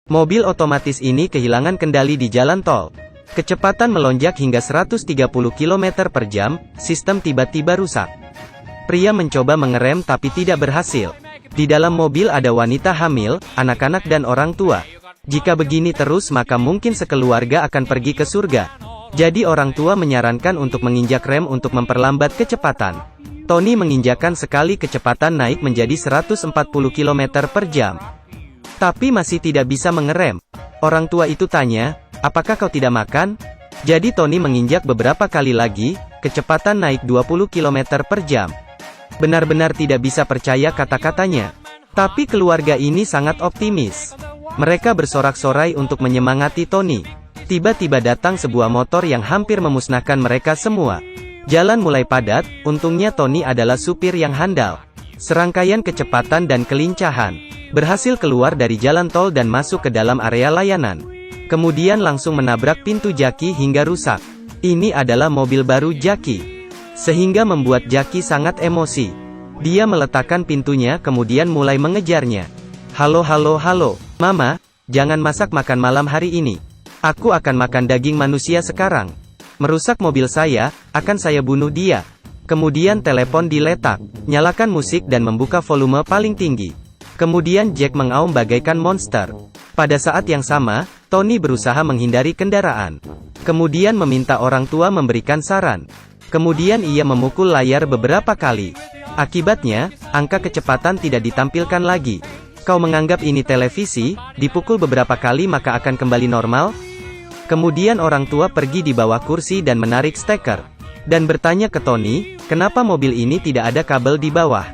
Mobil otomatis ini kehilangan kendali di jalan tol. Kecepatan melonjak hingga 130 km per jam, sistem tiba-tiba rusak. Pria mencoba mengerem tapi tidak berhasil. Di dalam mobil ada wanita hamil, anak-anak dan orang tua. Jika begini terus maka mungkin sekeluarga akan pergi ke surga. Jadi orang tua menyarankan untuk menginjak rem untuk memperlambat kecepatan. Tony menginjakkan sekali kecepatan naik menjadi 140 km per jam. Tapi masih tidak bisa mengerem. Orang tua itu tanya, apakah kau tidak makan? Jadi Tony menginjak beberapa kali lagi, kecepatan naik 20 km per jam. Benar-benar tidak bisa percaya kata-katanya. Tapi keluarga ini sangat optimis. Mereka bersorak-sorai untuk menyemangati Tony. Tiba-tiba datang sebuah motor yang hampir memusnahkan mereka semua. Jalan mulai padat, untungnya Tony adalah supir yang handal. Serangkaian kecepatan dan kelincahan. Berhasil keluar dari jalan tol dan masuk ke dalam area layanan. Kemudian langsung menabrak pintu Jackie hingga rusak. Ini adalah mobil baru Jackie. Sehingga membuat Jackie sangat emosi. Dia meletakkan pintunya kemudian mulai mengejarnya. Halo, Mama, jangan masak makan malam hari ini. Aku akan makan daging manusia sekarang. Merusak mobil saya, akan saya bunuh dia. Kemudian telepon diletak. Nyalakan musik dan membuka volume paling tinggi. Kemudian Jack mengaum bagaikan monster. Pada saat yang sama, Tony berusaha menghindari kendaraan. Kemudian meminta orang tua memberikan saran. Kemudian ia memukul layar beberapa kali. Akibatnya, angka kecepatan tidak ditampilkan lagi. Kau menganggap ini televisi, dipukul beberapa kali maka akan kembali normal? Kemudian orang tua pergi di bawah kursi dan menarik steker. Dan bertanya ke Tony, kenapa mobil ini tidak ada kabel di bawah?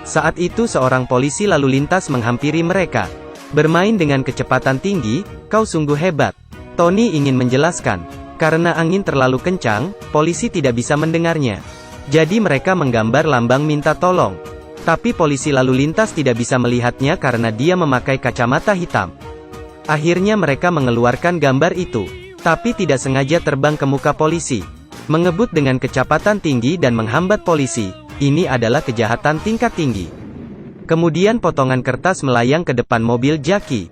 Saat itu seorang polisi lalu lintas menghampiri mereka. Bermain dengan kecepatan tinggi, kau sungguh hebat. Tony ingin menjelaskan. Karena angin terlalu kencang, polisi tidak bisa mendengarnya. Jadi mereka menggambar lambang minta tolong. Tapi polisi lalu lintas tidak bisa melihatnya karena dia memakai kacamata hitam. Akhirnya mereka mengeluarkan gambar itu. Tapi tidak sengaja terbang ke muka polisi. Mengebut dengan kecepatan tinggi dan menghambat polisi. Ini adalah kejahatan tingkat tinggi. Kemudian potongan kertas melayang ke depan mobil Jackie.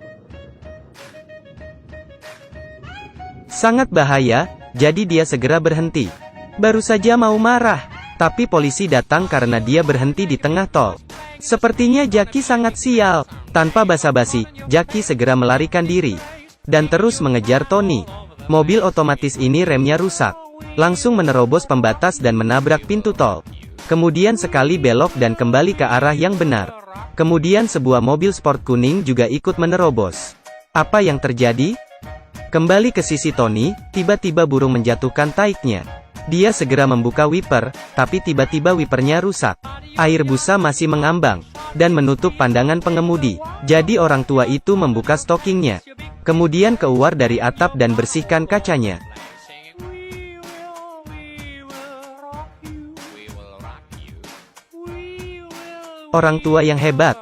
Sangat bahaya, jadi dia segera berhenti. Baru saja mau marah. Tapi polisi datang karena dia berhenti di tengah tol. Sepertinya Jackie sangat sial. Tanpa basa-basi, Jackie segera melarikan diri. Dan terus mengejar Tony. Mobil otomatis ini remnya rusak. Langsung menerobos pembatas dan menabrak pintu tol. Kemudian sekali belok dan kembali ke arah yang benar. Kemudian sebuah mobil sport kuning juga ikut menerobos. Apa yang terjadi? Kembali ke sisi Tony, tiba-tiba burung menjatuhkan taiknya. Dia segera membuka wiper, tapi tiba-tiba wipernya rusak. Air busa masih mengambang, dan menutup pandangan pengemudi. Jadi orang tua itu membuka stokingnya. Kemudian keluar dari atap dan bersihkan kacanya. Orang tua yang hebat.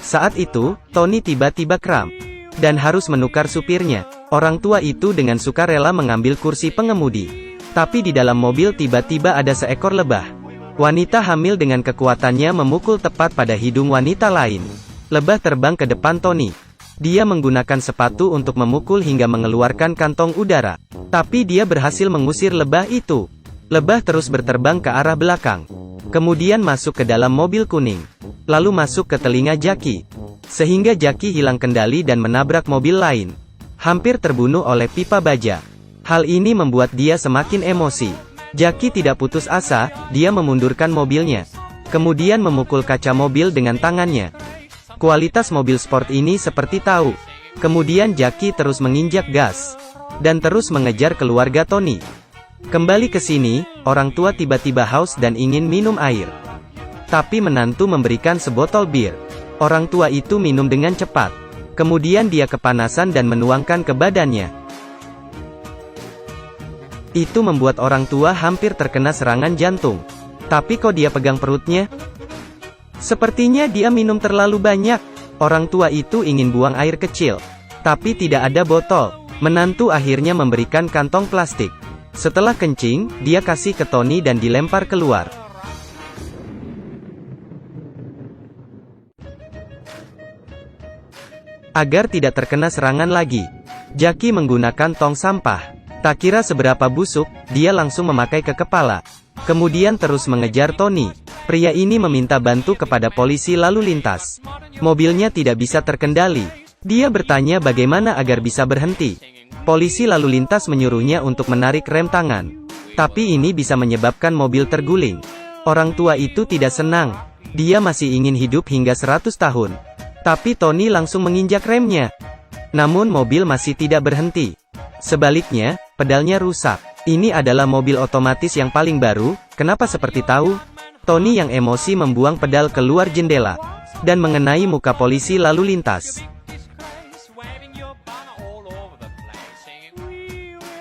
Saat itu, Tony tiba-tiba kram. Dan harus menukar supirnya. Orang tua itu dengan sukarela mengambil kursi pengemudi. Tapi di dalam mobil tiba-tiba ada seekor lebah. Wanita hamil dengan kekuatannya memukul tepat pada hidung wanita lain. Lebah terbang ke depan Tony. Dia menggunakan sepatu untuk memukul hingga mengeluarkan kantong udara. Tapi dia berhasil mengusir lebah itu. Lebah terus berterbang ke arah belakang. Kemudian masuk ke dalam mobil kuning. Lalu masuk ke telinga Jackie. Sehingga Jackie hilang kendali dan menabrak mobil lain. Hampir terbunuh oleh pipa baja. Hal ini membuat dia semakin emosi. Jackie tidak putus asa, dia memundurkan mobilnya. Kemudian memukul kaca mobil dengan tangannya. Kualitas mobil sport ini seperti tahu. Kemudian Jackie terus menginjak gas. Dan terus mengejar keluarga Tony. Kembali ke sini, orang tua tiba-tiba haus dan ingin minum air. Tapi menantu memberikan sebotol bir. Orang tua itu minum dengan cepat. Kemudian dia kepanasan dan menuangkan ke badannya. Itu membuat orang tua hampir terkena serangan jantung. Tapi kok dia pegang perutnya? Sepertinya dia minum terlalu banyak. Orang tua itu ingin buang air kecil. Tapi tidak ada botol. Menantu akhirnya memberikan kantong plastik. Setelah kencing, dia kasih ke Tony dan dilempar keluar. agar tidak terkena serangan lagi. Jackie menggunakan tong sampah. Tak kira seberapa busuk, dia langsung memakai ke kepala. Kemudian terus mengejar Tony. Pria ini meminta bantu kepada polisi lalu lintas. Mobilnya tidak bisa terkendali. Dia bertanya bagaimana agar bisa berhenti. Polisi lalu lintas menyuruhnya untuk menarik rem tangan. Tapi ini bisa menyebabkan mobil terguling. Orang tua itu tidak senang. Dia masih ingin hidup hingga 100 tahun. Tapi Tony langsung menginjak remnya. Namun mobil masih tidak berhenti. Sebaliknya, pedalnya rusak. Ini adalah mobil otomatis yang paling baru, kenapa seperti tahu? Tony yang emosi membuang pedal keluar jendela. Dan mengenai muka polisi lalu lintas.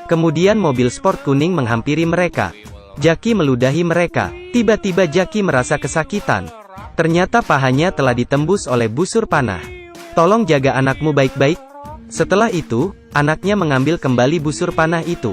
Kemudian mobil sport kuning menghampiri mereka. Jackie meludahi mereka. Tiba-tiba Jackie merasa kesakitan. Ternyata pahanya telah ditembus oleh busur panah. Tolong jaga anakmu baik-baik. Setelah itu, anaknya mengambil kembali busur panah itu.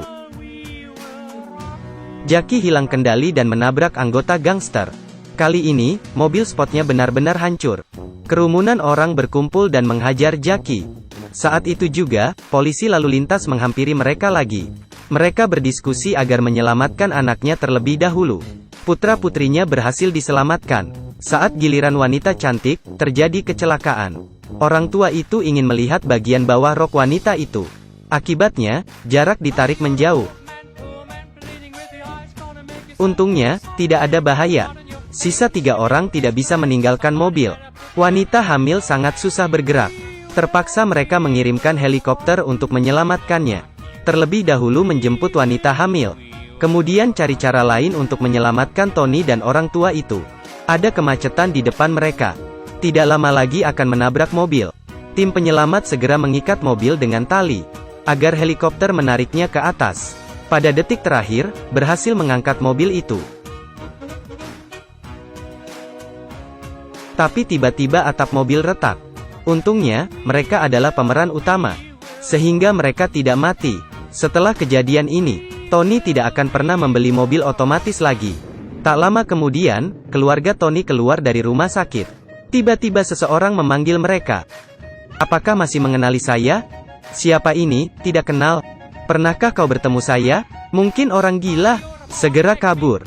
Jackie hilang kendali dan menabrak anggota gangster. Kali ini, mobil sportnya benar-benar hancur. Kerumunan orang berkumpul dan menghajar Jackie. Saat itu juga, polisi lalu lintas menghampiri mereka lagi. Mereka berdiskusi agar menyelamatkan anaknya terlebih dahulu. Putra-putrinya berhasil diselamatkan. Saat giliran wanita cantik, terjadi kecelakaan. Orang tua itu ingin melihat bagian bawah rok wanita itu. Akibatnya, jarak ditarik menjauh. Untungnya, tidak ada bahaya. Sisa 3 orang tidak bisa meninggalkan mobil. Wanita hamil sangat susah bergerak. Terpaksa mereka mengirimkan helikopter untuk menyelamatkannya. Terlebih dahulu menjemput wanita hamil. Kemudian cari cara lain untuk menyelamatkan Tony dan orang tua itu. Ada kemacetan di depan mereka. Tidak lama lagi akan menabrak mobil. Tim penyelamat segera mengikat mobil dengan tali, agar helikopter menariknya ke atas. Pada detik terakhir, berhasil mengangkat mobil itu. Tapi tiba-tiba atap mobil retak. Untungnya, mereka adalah pemeran utama. Sehingga mereka tidak mati. Setelah kejadian ini, Tony tidak akan pernah membeli mobil otomatis lagi. Tak lama kemudian, keluarga Tony keluar dari rumah sakit. Tiba-tiba seseorang memanggil mereka. Apakah masih mengenali saya? Siapa ini? Tidak kenal. Pernahkah kau bertemu saya? Mungkin orang gila. Segera kabur.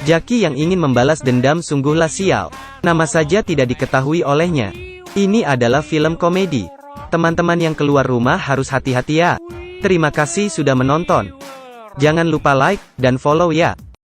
Jackie yang ingin membalas dendam sungguhlah sial. Nama saja tidak diketahui olehnya. Ini adalah film komedi. Teman-teman yang keluar rumah harus hati-hati ya. Terima kasih sudah menonton. Jangan lupa like dan follow ya.